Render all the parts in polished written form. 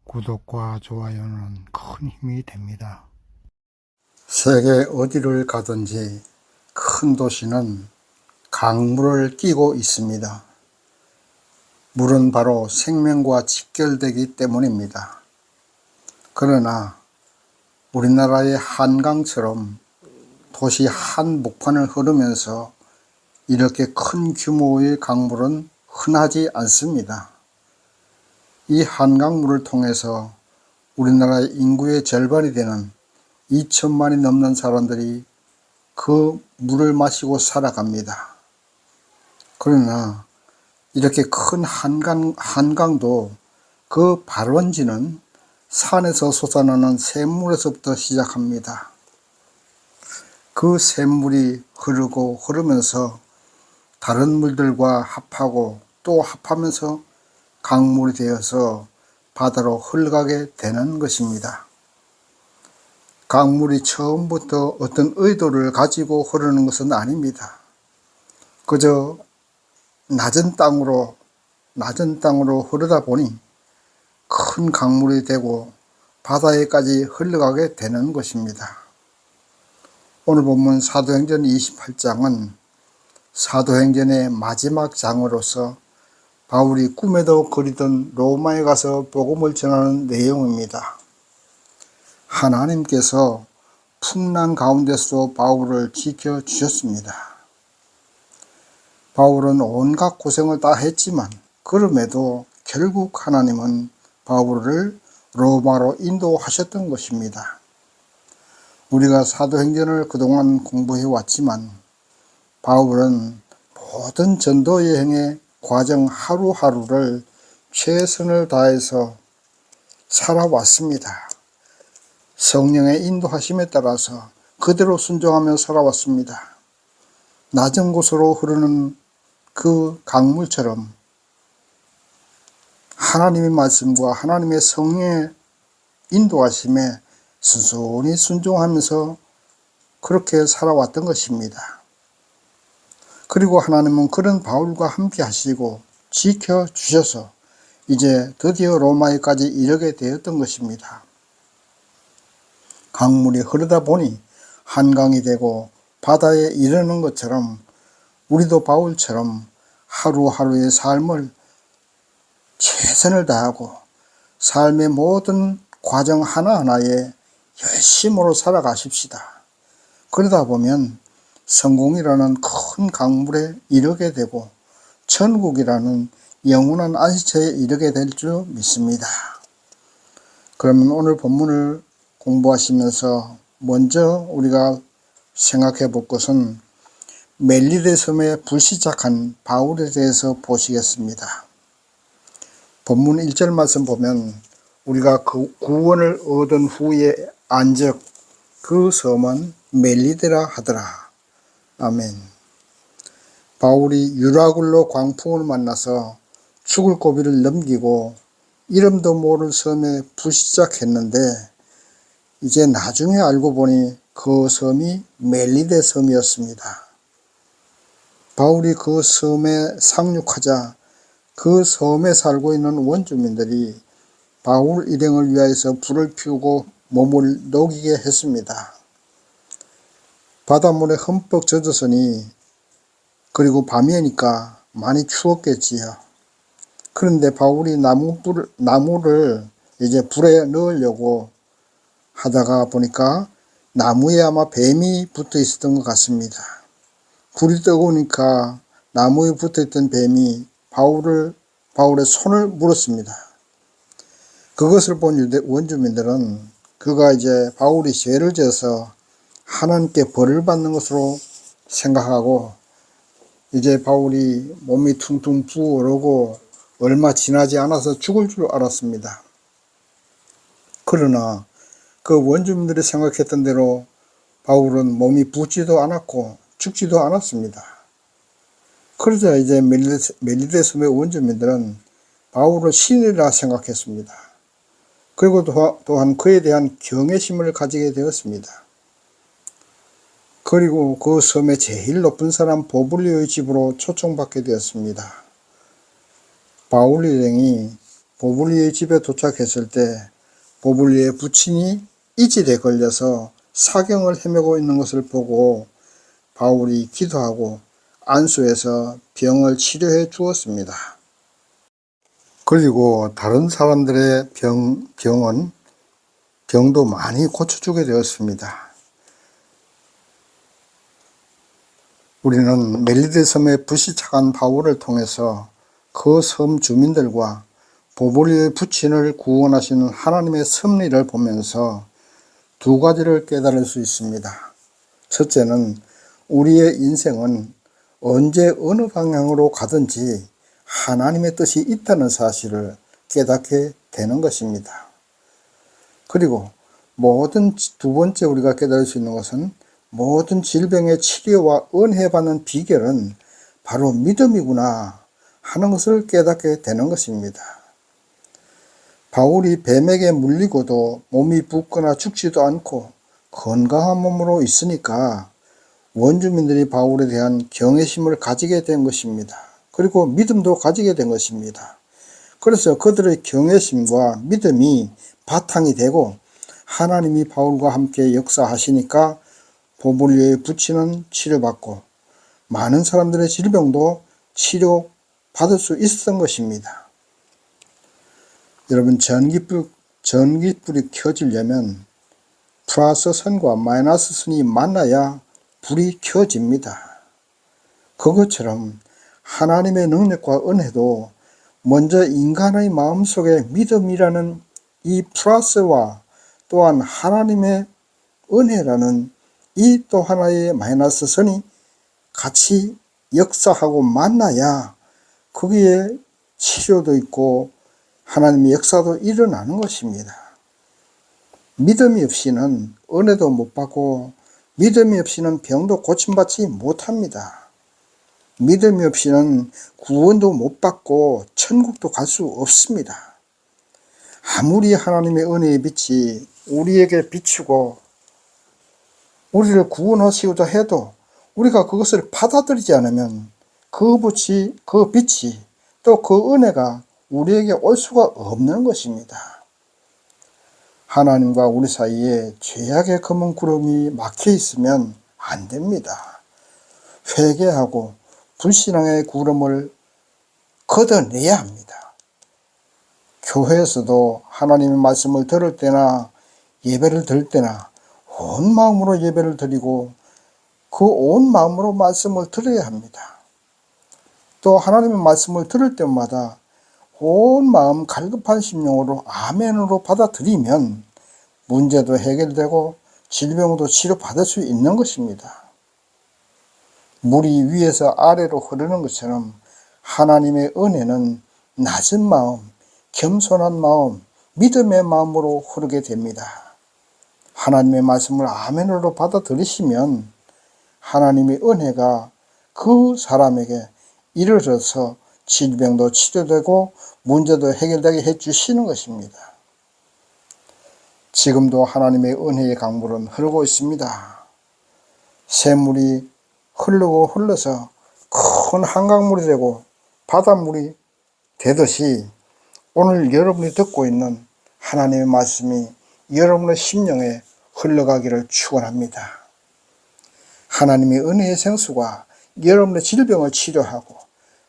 구독과 좋아요는 큰 힘이 됩니다. 세계 어디를 가든지 큰 도시는 강물을 끼고 있습니다. 물은 바로 생명과 직결되기 때문입니다. 그러나 우리나라의 한강처럼 도시 한복판을 흐르면서 이렇게 큰 규모의 강물은 흔하지 않습니다. 이 한강물을 통해서 우리나라의 인구의 절반이 되는 2천만이 넘는 사람들이 그 물을 마시고 살아갑니다. 그러나 이렇게 큰 한강도 그 발원지는 산에서 솟아나는 샘물에서부터 시작합니다. 그 샘물이 흐르면서 다른 물들과 합하고 또 합하면서 강물이 되어서 바다로 흘러가게 되는 것입니다. 강물이 처음부터 어떤 의도를 가지고 흐르는 것은 아닙니다. 그저 낮은 땅으로 흐르다 보니 큰 강물이 되고 바다에까지 흘러가게 되는 것입니다. 오늘 본문 사도행전 28장은 사도행전의 마지막 장으로서 바울이 꿈에도 그리던 로마에 가서 복음을 전하는 내용입니다. 하나님께서 풍랑 가운데서도 바울을 지켜주셨습니다. 바울은 온갖 고생을 다 했지만 그럼에도 결국 하나님은 바울을 로마로 인도하셨던 것입니다. 우리가 사도행전을 그동안 공부해 왔지만 바울은 모든 전도 여행의 과정 하루하루를 최선을 다해서 살아왔습니다. 성령의 인도하심에 따라서 그대로 순종하며 살아왔습니다. 낮은 곳으로 흐르는 그 강물처럼 하나님의 말씀과 하나님의 성령의 인도하심에 순순히 순종하면서 그렇게 살아왔던 것입니다. 그리고 하나님은 그런 바울과 함께 하시고 지켜주셔서 이제 드디어 로마에까지 이르게 되었던 것입니다. 강물이 흐르다 보니 한강이 되고 바다에 이르는 것처럼 우리도 바울처럼 하루하루의 삶을 최선을 다하고 삶의 모든 과정 하나하나에 열심으로 살아가십시다. 그러다 보면 성공이라는 큰 강물에 이르게 되고 천국이라는 영원한 안식처에 이르게 될 줄 믿습니다. 그러면 오늘 본문을 공부하시면서 먼저 우리가 생각해 볼 것은 멜리데 섬에 불시착한 바울에 대해서 보시겠습니다. 본문 1절 말씀 보면 우리가 그 구원을 얻은 후에 안적 그 섬은 멜리데라 하더라. 아멘. 바울이 유라굴로 광풍을 만나서 죽을 고비를 넘기고 이름도 모를 섬에 불시착했는데 이제 나중에 알고 보니 그 섬이 멜리데 섬이었습니다. 바울이 그 섬에 상륙하자 그 섬에 살고 있는 원주민들이 바울 일행을 위하여서 불을 피우고 몸을 녹이게 했습니다. 바닷물에 흠뻑 젖었으니 그리고 밤이니까 많이 추웠겠지요. 그런데 바울이 나무를 이제 불에 넣으려고 하다가 보니까 나무에 아마 뱀이 붙어 있었던 것 같습니다. 불이 뜨거우니까 나무에 붙어 있던 뱀이 바울의 손을 물었습니다. 그것을 본 원주민들은 그가 이제 바울이 죄를 지어서 하나님께 벌을 받는 것으로 생각하고 이제 바울이 몸이 퉁퉁 부어오르고 얼마 지나지 않아서 죽을 줄 알았습니다. 그러나 그 원주민들이 생각했던 대로 바울은 몸이 붓지도 않았고 죽지도 않았습니다. 그러자 이제 멜리데 섬의 원주민들은 바울을 신이라 생각했습니다. 그리고 또한 그에 대한 경외심을 가지게 되었습니다. 그리고 그 섬의 제일 높은 사람 보블리오의 집으로 초청받게 되었습니다. 바울 일행이 보블리의 집에 도착했을 때 보블리의 부친이 이질에 걸려서 사경을 헤매고 있는 것을 보고 바울이 기도하고 안수해서 병을 치료해 주었습니다. 그리고 다른 사람들의 병도 많이 고쳐주게 되었습니다. 우리는 멜리데 섬에 불시착한 바울을 통해서 그 섬 주민들과 보볼리의 부친을 구원하시는 하나님의 섭리를 보면서 두 가지를 깨달을 수 있습니다. 첫째는 우리의 인생은 언제 어느 방향으로 가든지 하나님의 뜻이 있다는 사실을 깨닫게 되는 것입니다. 그리고 두 번째 우리가 깨달을 수 있는 것은 모든 질병의 치료와 은혜 받는 비결은 바로 믿음이구나 하는 것을 깨닫게 되는 것입니다. 바울이 뱀에게 물리고도 몸이 붓거나 죽지도 않고 건강한 몸으로 있으니까 원주민들이 바울에 대한 경외심을 가지게 된 것입니다. 그리고 믿음도 가지게 된 것입니다. 그래서 그들의 경외심과 믿음이 바탕이 되고 하나님이 바울과 함께 역사하시니까 보블리의 부친은 치료받고 많은 사람들의 질병도 치료받을 수 있었던 것입니다. 여러분, 전기불이 켜지려면 플러스 선과 마이너스 선이 만나야 불이 켜집니다. 그것처럼 하나님의 능력과 은혜도 먼저 인간의 마음속에 믿음이라는 이 플러스와 또한 하나님의 은혜라는 이 또 하나의 마이너스 선이 같이 역사하고 만나야 거기에 치료도 있고 하나님의 역사도 일어나는 것입니다. 믿음이 없이는 은혜도 못 받고 믿음이 없이는 병도 고침받지 못합니다. 믿음이 없이는 구원도 못 받고 천국도 갈 수 없습니다. 아무리 하나님의 은혜의 빛이 우리에게 비추고 우리를 구원하시고자 해도 우리가 그것을 받아들이지 않으면 그 빛이 또 그 은혜가 우리에게 올 수가 없는 것입니다. 하나님과 우리 사이에 죄악의 검은 구름이 막혀 있으면 안 됩니다. 회개하고 불신앙의 구름을 걷어내야 합니다. 교회에서도 하나님의 말씀을 들을 때나 예배를 드릴 때나 온 마음으로 예배를 드리고 그 온 마음으로 말씀을 들어야 합니다. 또 하나님의 말씀을 들을 때마다 온 마음 갈급한 심령으로 아멘으로 받아들이면 문제도 해결되고 질병도 치료받을 수 있는 것입니다. 물이 위에서 아래로 흐르는 것처럼 하나님의 은혜는 낮은 마음, 겸손한 마음, 믿음의 마음으로 흐르게 됩니다. 하나님의 말씀을 아멘으로 받아들이시면 하나님의 은혜가 그 사람에게 이르러서 질병도 치료되고 문제도 해결되게 해주시는 것입니다. 지금도 하나님의 은혜의 강물은 흐르고 있습니다. 샘물이 흐르고 흘러서 큰 한강물이 되고 바닷물이 되듯이 오늘 여러분이 듣고 있는 하나님의 말씀이 여러분의 심령에 흘러가기를 축원합니다. 하나님의 은혜의 생수가 여러분의 질병을 치료하고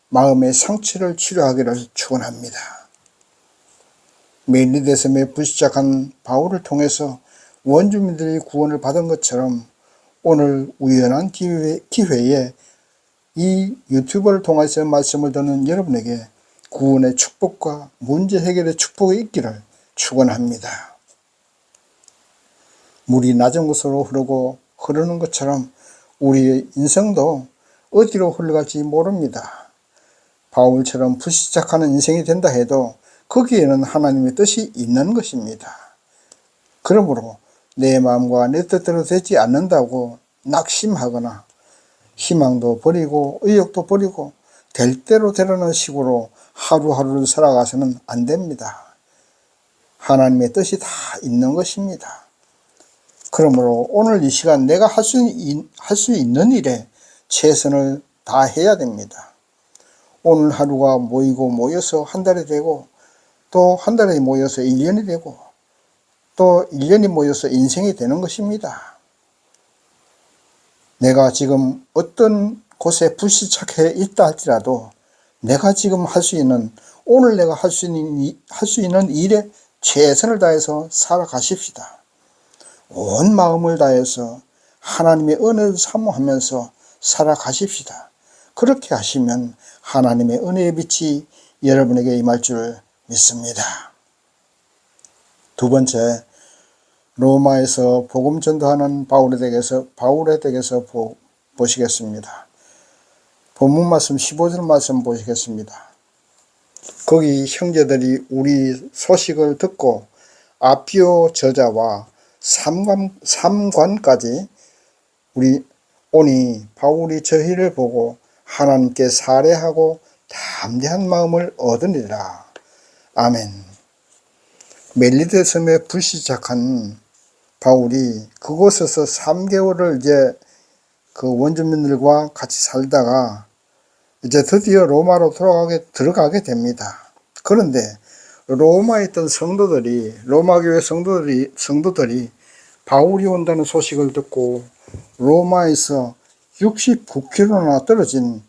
마음의 상처를 치료하기를 축원합니다. 멜리데 섬에 불시착한 바울을 통해서 원주민들이 구원을 받은 것처럼 오늘 우연한 기회에 이 유튜브를 통해서 말씀을 듣는 여러분에게 구원의 축복과 문제 해결의 축복이 있기를 축원합니다. 물이 낮은 곳으로 흐르는 것처럼 우리의 인생도 어디로 흘러갈지 모릅니다. 바울처럼 불시착하는 인생이 된다 해도 거기에는 하나님의 뜻이 있는 것입니다. 그러므로 내 마음과 내 뜻대로 되지 않는다고 낙심하거나 희망도 버리고 의욕도 버리고 될 대로 되라는 식으로 하루하루를 살아가서는 안 됩니다. 하나님의 뜻이 다 있는 것입니다. 그러므로 오늘 이 시간 내가 할 수 있는 일에 최선을 다해야 됩니다. 오늘 하루가 모여서 한 달이 되고 또 한 달에 모여서 1년이 되고 또 1년이 모여서 인생이 되는 것입니다. 내가 지금 어떤 곳에 불시착해 있다 할지라도 내가 지금 할 수 있는, 오늘 내가 할 수 있는 일에 최선을 다해서 살아가십시다. 온 마음을 다해서 하나님의 은혜를 사모하면서 살아가십시다. 그렇게 하시면 하나님의 은혜의 빛이 여러분에게 임할 줄 믿습니다. 두 번째, 로마에서 복음 전도하는 바울에 대해서 보시겠습니다. 본문 말씀 15절 말씀 보시겠습니다. 거기 형제들이 우리 소식을 듣고 아피오 저자와 삼관까지 오니 바울이 저희를 보고 하나님께 살해하고 담대한 마음을 얻으리라. 아멘. 멜리데 섬에 불시착한 바울이 그곳에서 3개월을 이제 그 원주민들과 같이 살다가 이제 드디어 로마로 들어가게 됩니다. 그런데 로마에 있던 로마 교회 성도들이 바울이 온다는 소식을 듣고 로마에서 69km나 떨어진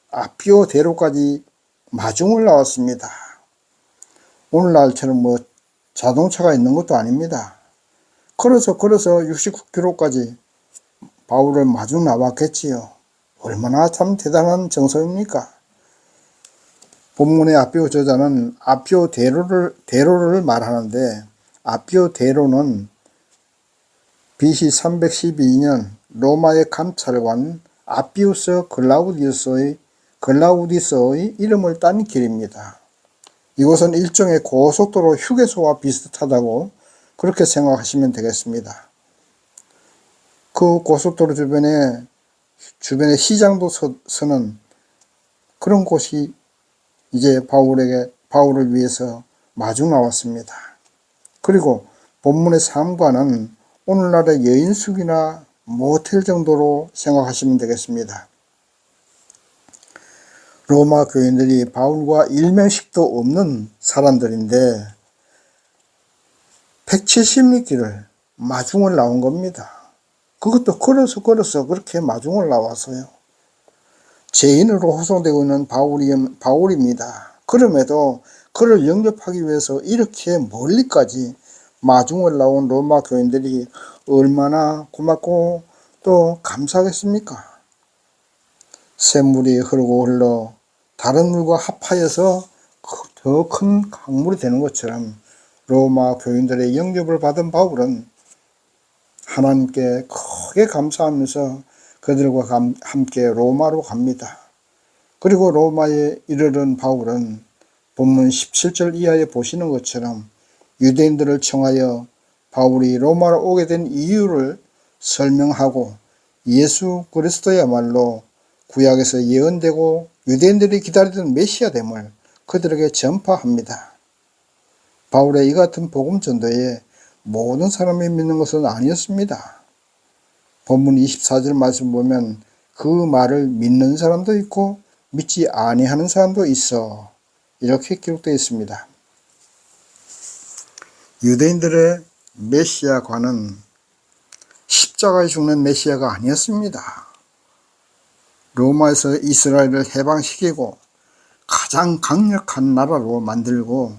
아피오 대로까지 마중을 나왔습니다. 오늘날처럼 자동차가 있는 것도 아닙니다. 걸어서 69km까지 바울을 마중 나왔겠지요. 얼마나 참 대단한 정서입니까? 본문의 아피오 저자는 아피오 대로를 말하는데, 아피오 대로는 BC 312년 로마의 감찰관 아피우스 글라우디스의 이름을 딴 길입니다. 이곳은 일종의 고속도로 휴게소와 비슷하다고 그렇게 생각하시면 되겠습니다. 그 고속도로 주변에 시장도 서는 그런 곳이 이제 바울을 위해서 마중 나왔습니다. 그리고 본문의 삼관은 오늘날의 여인숙이나 모텔 정도로 생각하시면 되겠습니다. 로마 교인들이 바울과 일면식도 없는 사람들인데 170리길을 마중을 나온 겁니다. 그것도 걸어서 그렇게 마중을 나와서요. 죄인으로 호송되고 있는 바울입니다. 그럼에도 그를 영접하기 위해서 이렇게 멀리까지 마중을 나온 로마 교인들이 얼마나 고맙고 또 감사하겠습니까? 샘물이 흘러 다른 물과 합하여서 더 큰 강물이 되는 것처럼 로마 교인들의 영접을 받은 바울은 하나님께 크게 감사하면서 그들과 함께 로마로 갑니다. 그리고 로마에 이르른 바울은 본문 17절 이하에 보시는 것처럼 유대인들을 청하여 바울이 로마로 오게 된 이유를 설명하고 예수 그리스도야말로 구약에서 예언되고 유대인들이 기다리던 메시아됨을 그들에게 전파합니다. 바울의 이 같은 복음 전도에 모든 사람이 믿는 것은 아니었습니다. 본문 24절 말씀 보면 그 말을 믿는 사람도 있고 믿지 아니하는 사람도 있어 이렇게 기록되어 있습니다. 유대인들의 메시아관은 십자가에 죽는 메시아가 아니었습니다. 로마에서 이스라엘을 해방시키고 가장 강력한 나라로 만들고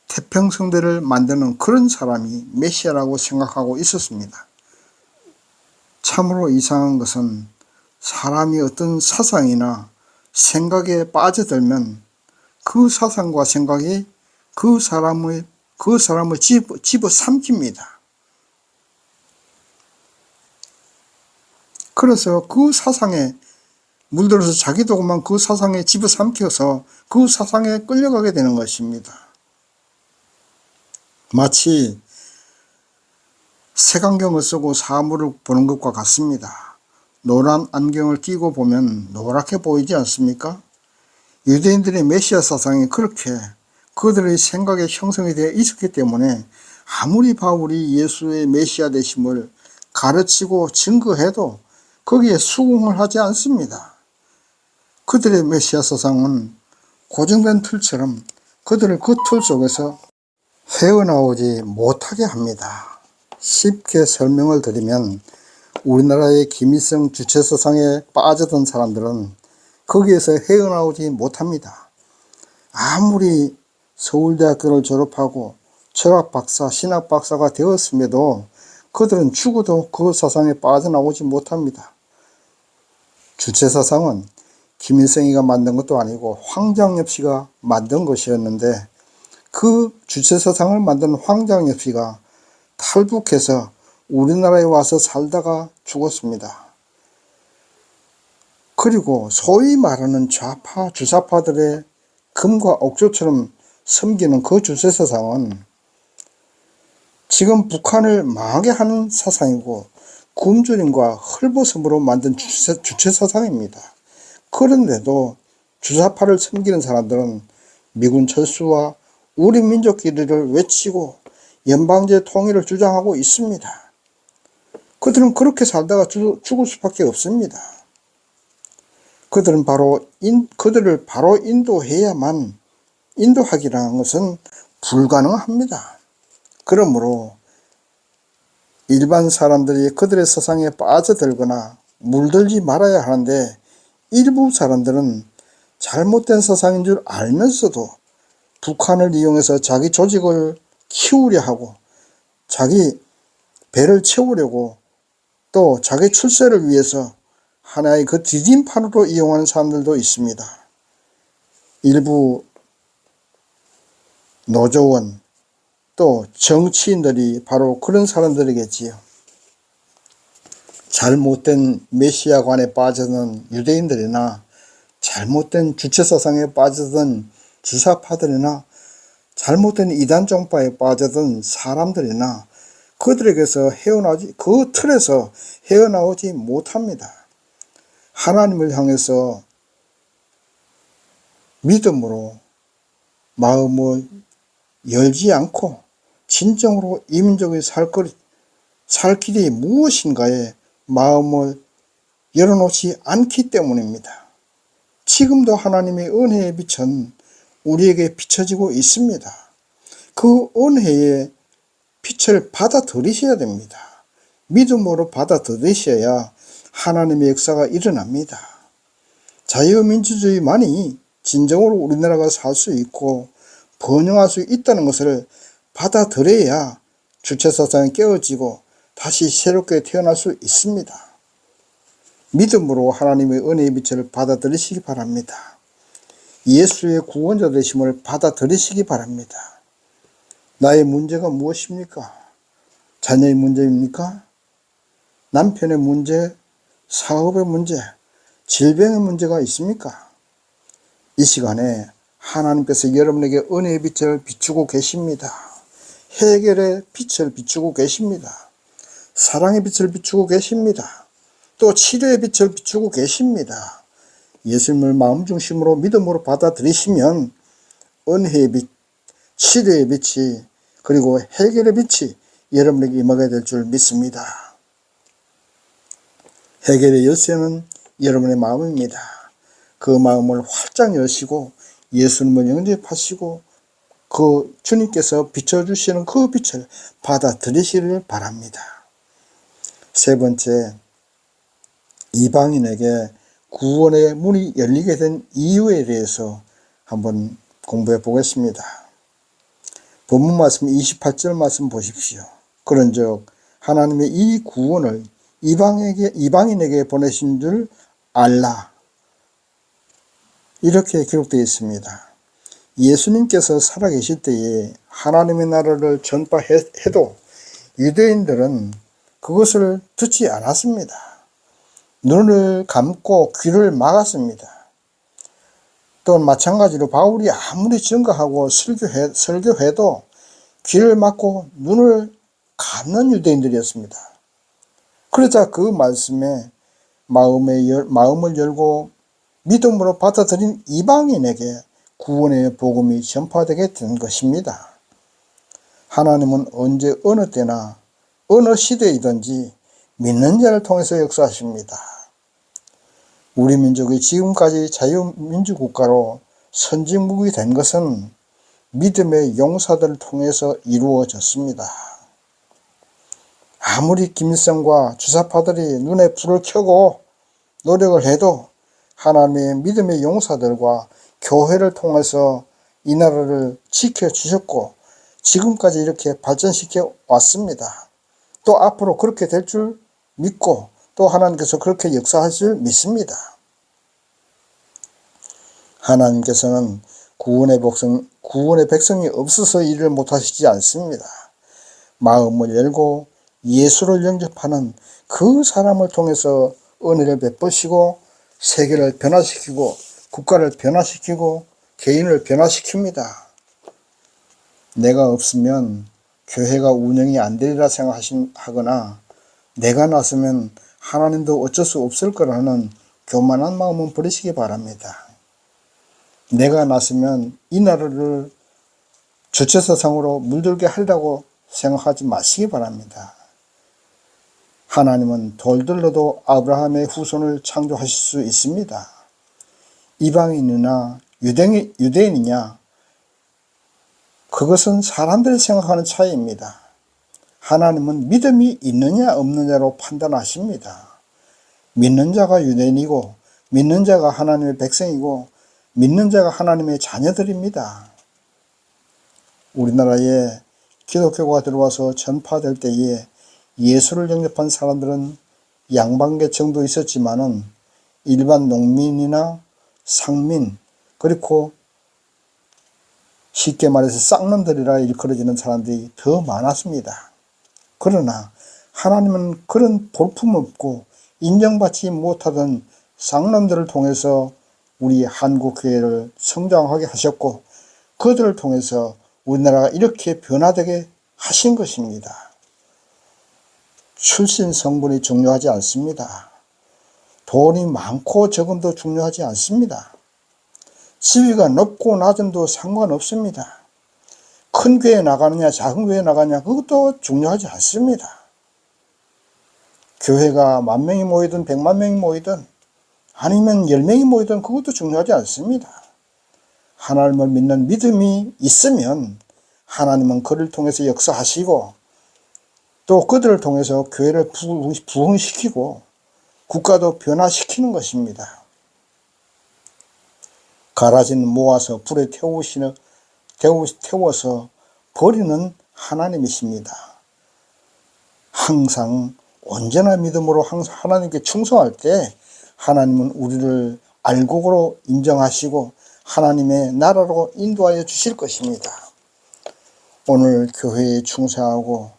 태평성대를 만드는 그런 사람이 메시아라고 생각하고 있었습니다. 참으로 이상한 것은 사람이 어떤 사상이나 생각에 빠져들면 그 사상과 생각이 그 사람을 집어삼킵니다. 그래서 그 사상에 물들어서 자기도 그만 그 사상에 집어삼켜서 그 사상에 끌려가게 되는 것입니다. 마치 색안경을 쓰고 사물을 보는 것과 같습니다. 노란 안경을 끼고 보면 노랗게 보이지 않습니까? 유대인들의 메시아 사상이 그렇게 그들의 생각에 형성이 되어 있었기 때문에 아무리 바울이 예수의 메시아 되심을 가르치고 증거해도 거기에 수긍을 하지 않습니다. 그들의 메시아 사상은 고정된 틀처럼 그들을 그 틀 속에서 헤어나오지 못하게 합니다. 쉽게 설명을 드리면 우리나라의 김일성 주체사상에 빠져든 사람들은 거기에서 헤어나오지 못합니다. 아무리 서울대학교를 졸업하고 철학박사, 신학박사가 되었음에도 그들은 죽어도 그 사상에 빠져나오지 못합니다. 주체사상은 김일성이가 만든 것도 아니고 황장엽 씨가 만든 것이었는데 그 주체사상을 만든 황장엽 씨가 탈북해서 우리나라에 와서 살다가 죽었습니다. 그리고 소위 말하는 좌파, 주사파들의 금과 옥조처럼 섬기는 그 주체사상은 지금 북한을 망하게 하는 사상이고 굶주림과 헐벗음으로 만든 주체사상입니다. 그런데도 주사파를 섬기는 사람들은 미군 철수와 우리 민족끼리를 외치고 연방제 통일을 주장하고 있습니다. 그들은 그렇게 살다가 죽을 수밖에 없습니다. 그들을 바로 인도해야만, 인도하기라는 것은 불가능합니다. 그러므로 일반 사람들이 그들의 사상에 빠져들거나 물들지 말아야 하는데 일부 사람들은 잘못된 사상인 줄 알면서도 북한을 이용해서 자기 조직을 키우려 하고 자기 배를 채우려고 또 자기 출세를 위해서 하나의 그 디딤판으로 이용하는 사람들도 있습니다. 일부 노조원 또 정치인들이 바로 그런 사람들이겠지요. 잘못된 메시아관에 빠져든 유대인들이나 잘못된 주체사상에 빠져든 주사파들이나 잘못된 이단종파에 빠져든 사람들이나 그들에게서 그 틀에서 헤어나오지 못합니다. 하나님을 향해서 믿음으로 마음을 열지 않고 진정으로 이 민족이 살 길이 무엇인가에 마음을 열어놓지 않기 때문입니다. 지금도 하나님의 은혜의 빛은 우리에게 비춰지고 있습니다. 그 은혜의 빛을 받아들이셔야 됩니다. 믿음으로 받아들이셔야 하나님의 역사가 일어납니다. 자유민주주의만이 진정으로 우리나라가 살 수 있고 번영할 수 있다는 것을 받아들여야 주체사상이 깨어지고 다시 새롭게 태어날 수 있습니다. 믿음으로 하나님의 은혜의 빛을 받아들이시기 바랍니다. 예수의 구원자 되심을 받아들이시기 바랍니다. 나의 문제가 무엇입니까? 자녀의 문제입니까? 남편의 문제, 사업의 문제, 질병의 문제가 있습니까? 이 시간에 하나님께서 여러분에게 은혜의 빛을 비추고 계십니다. 해결의 빛을 비추고 계십니다. 사랑의 빛을 비추고 계십니다. 또 치료의 빛을 비추고 계십니다. 예수님을 마음 중심으로 믿음으로 받아들이시면 은혜의 빛, 치료의 빛이 그리고 해결의 빛이 여러분에게 임하게 될 줄 믿습니다. 해결의 열쇠는 여러분의 마음입니다. 그 마음을 활짝 여시고 예수님을 영접하시고 그 주님께서 비춰주시는 그 빛을 받아들이시기를 바랍니다. 세 번째, 이방인에게 구원의 문이 열리게 된 이유에 대해서 한번 공부해 보겠습니다. 본문 말씀 28절 말씀 보십시오. 그런즉 하나님의 이 구원을 이방인에게 보내신 줄 알라. 이렇게 기록되어 있습니다. 예수님께서 살아계실 때에 하나님의 나라를 전파해도 유대인들은 그것을 듣지 않았습니다. 눈을 감고 귀를 막았습니다. 또 마찬가지로 바울이 아무리 증거하고 설교해도 귀를 막고 눈을 감는 유대인들이었습니다. 그러자 그 말씀에 마음을 열고 믿음으로 받아들인 이방인에게 구원의 복음이 전파되게 된 것입니다. 하나님은 언제 어느 때나 어느 시대이든지 믿는 자를 통해서 역사하십니다. 우리 민족이 지금까지 자유민주국가로 선진국이 된 것은 믿음의 용사들을 통해서 이루어졌습니다. 아무리 김일성과 주사파들이 눈에 불을 켜고 노력을 해도 하나님의 믿음의 용사들과 교회를 통해서 이 나라를 지켜주셨고 지금까지 이렇게 발전시켜 왔습니다. 또 앞으로 그렇게 될 줄 믿고 또 하나님께서 그렇게 역사하실 줄 믿습니다. 하나님께서는 구원의 백성이 없어서 일을 못하시지 않습니다. 마음을 열고 예수를 영접하는 그 사람을 통해서 은혜를 베푸시고 세계를 변화시키고 국가를 변화시키고 개인을 변화시킵니다. 내가 없으면 교회가 운영이 안 되리라 생각하거나 내가 나서면 하나님도 어쩔 수 없을 거라는 교만한 마음은 버리시기 바랍니다. 내가 나서면 이 나라를 주체사상으로 물들게 하리라고 생각하지 마시기 바랍니다. 하나님은 돌들로도 아브라함의 후손을 창조하실 수 있습니다. 이방인이나 유대인이냐 그것은 사람들이 생각하는 차이입니다. 하나님은 믿음이 있느냐 없느냐로 판단하십니다. 믿는 자가 유대인이고 믿는 자가 하나님의 백성이고 믿는 자가 하나님의 자녀들입니다. 우리나라에 기독교가 들어와서 전파될 때에 예수를 영접한 사람들은 양반계층도 있었지만은 일반 농민이나 상민 그리고 쉽게 말해서 쌍놈들이라 일컬어지는 사람들이 더 많았습니다. 그러나 하나님은 그런 볼품없고 인정받지 못하던 쌍놈들을 통해서 우리 한국교회를 성장하게 하셨고 그들을 통해서 우리나라가 이렇게 변화되게 하신 것입니다. 출신 성분이 중요하지 않습니다. 돈이 많고 적음도 중요하지 않습니다. 지위가 높고 낮음도 상관없습니다. 큰 교회에 나가느냐 작은 교회에 나가느냐 그것도 중요하지 않습니다. 교회가 10,000명이 모이든 1,000,000명이 모이든 아니면 10명이 모이든 그것도 중요하지 않습니다. 하나님을 믿는 믿음이 있으면 하나님은 그를 통해서 역사하시고 또 그들을 통해서 교회를 부흥시키고 국가도 변화시키는 것입니다. 가라지는 모아서 불에 태워서 버리는 하나님이십니다. 항상 온전한 믿음으로 항상 하나님께 충성할 때 하나님은 우리를 알곡으로 인정하시고 하나님의 나라로 인도하여 주실 것입니다. 오늘 교회에 충성하고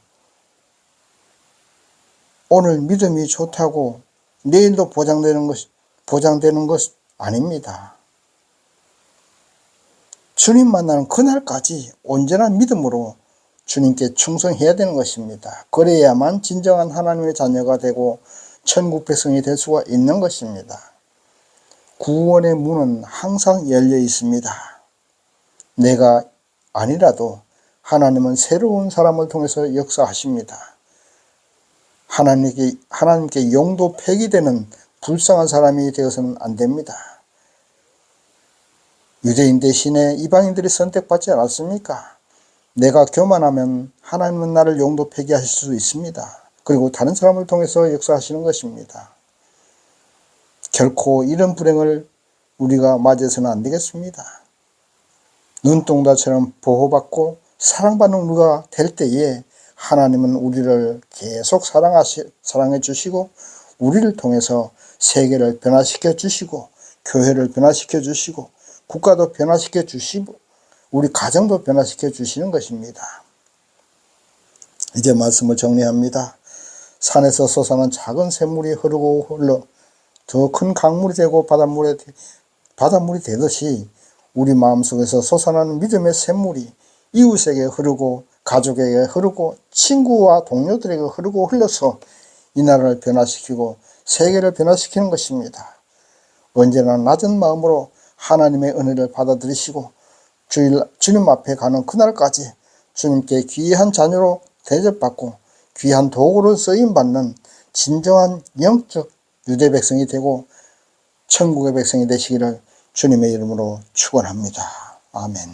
오늘 믿음이 좋다고 내일도 보장되는 것 아닙니다. 주님 만나는 그날까지 온전한 믿음으로 주님께 충성해야 되는 것입니다. 그래야만 진정한 하나님의 자녀가 되고 천국 백성이 될 수가 있는 것입니다. 구원의 문은 항상 열려 있습니다. 내가 아니라도 하나님은 새로운 사람을 통해서 역사하십니다. 하나님께 용도 폐기되는 불쌍한 사람이 되어서는 안 됩니다. 유대인 대신에 이방인들이 선택받지 않았습니까? 내가 교만하면 하나님은 나를 용도 폐기하실 수 있습니다. 그리고 다른 사람을 통해서 역사하시는 것입니다. 결코 이런 불행을 우리가 맞이해서는 안 되겠습니다. 눈동자처럼 보호받고 사랑받는 우리가 될 때에 하나님은 우리를 계속 사랑해 주시고 우리를 통해서 세계를 변화시켜 주시고 교회를 변화시켜 주시고 국가도 변화시켜 주시고 우리 가정도 변화시켜 주시는 것입니다. 이제 말씀을 정리합니다. 산에서 솟아난 작은 샘물이 흐르고 흘러 더 큰 강물이 되고 바닷물이 되듯이 우리 마음속에서 솟아나는 믿음의 샘물이 이웃에게 흐르고 가족에게 흐르고 친구와 동료들에게 흐르고 흘러서 이 나라를 변화시키고 세계를 변화시키는 것입니다. 언제나 낮은 마음으로 하나님의 은혜를 받아들이시고 주님 앞에 가는 그날까지 주님께 귀한 자녀로 대접받고 귀한 도구로 쓰임받는 진정한 영적 유대 백성이 되고 천국의 백성이 되시기를 주님의 이름으로 축원합니다. 아멘.